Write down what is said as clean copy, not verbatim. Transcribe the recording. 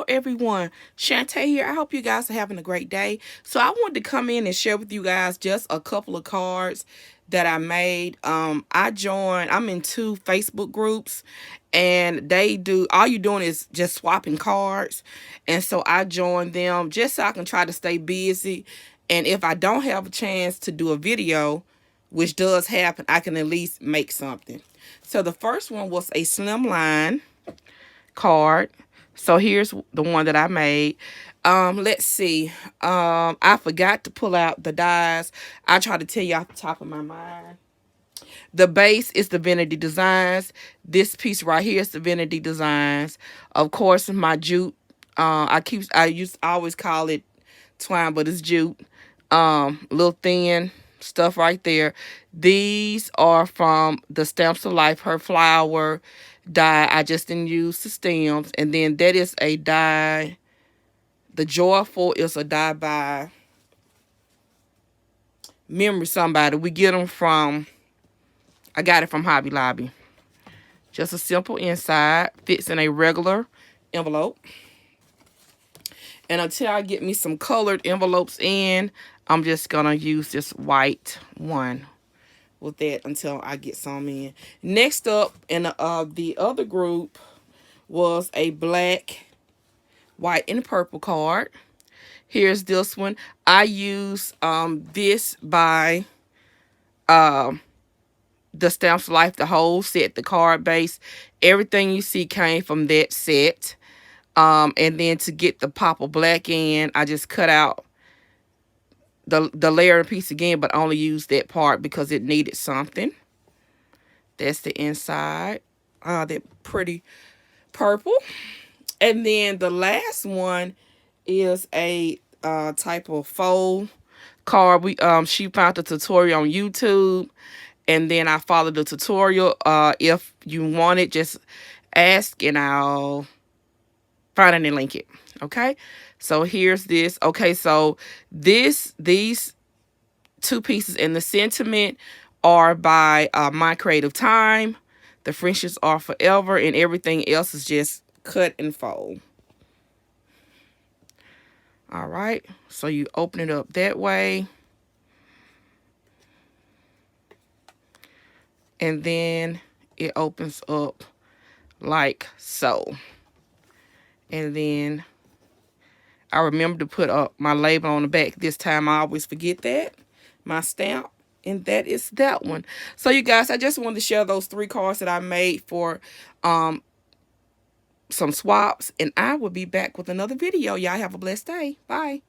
everyone, Shanta here. I hope you guys are having a great day. So I wanted to come in and share with you guys just a couple of cards that I made. I'm in two Facebook groups, and they do, all you doing is just swapping cards. And so I joined them just so I can try to stay busy. And if I don't have a chance to do a video, which does happen, I can at least make something. So the first one was a slimline card. So here's the one that I made. Let's see. I forgot to pull out the dies. I try to tell you off the top of my mind. The base is Divinity Designs. This piece right here is Divinity Designs. Of course, my jute. I always call it twine, but it's jute. Little thin stuff right there. These are from the Stamps of Life, her flower die. I just didn't use the stems. And then that is a die. The Joyful is a die by Memory Somebody. We get them from, I got it from Hobby Lobby. Just a simple inside. Fits in a regular envelope. And until I get me some colored envelopes in, I'm just going to use this white one with that until I get some in. Next up in the other group was a black, white, and purple card. Here's this one. I use this by the Stamps of Life, the whole set, the card base. Everything you see came from that set. And then to get the pop of black in, I just cut out the layer and piece again, but only used that part because it needed something. That's the inside. That pretty purple. And then the last one is a type of fold card. She found the tutorial on YouTube, and then I followed the tutorial. If you want it, just ask and I'll find it and link it. Okay, so here's this. Okay, so these two pieces and the sentiment are by My Creative Time. The friendships are forever, and everything else is just cut and fold. All right, so you open it up that way, and then it opens up like so. And then I remember to put up my label on the back. This time I always forget that. My stamp. And that is that one. So you guys, I just wanted to share those three cards that I made for some swaps. And I will be back with another video. Y'all have a blessed day. Bye.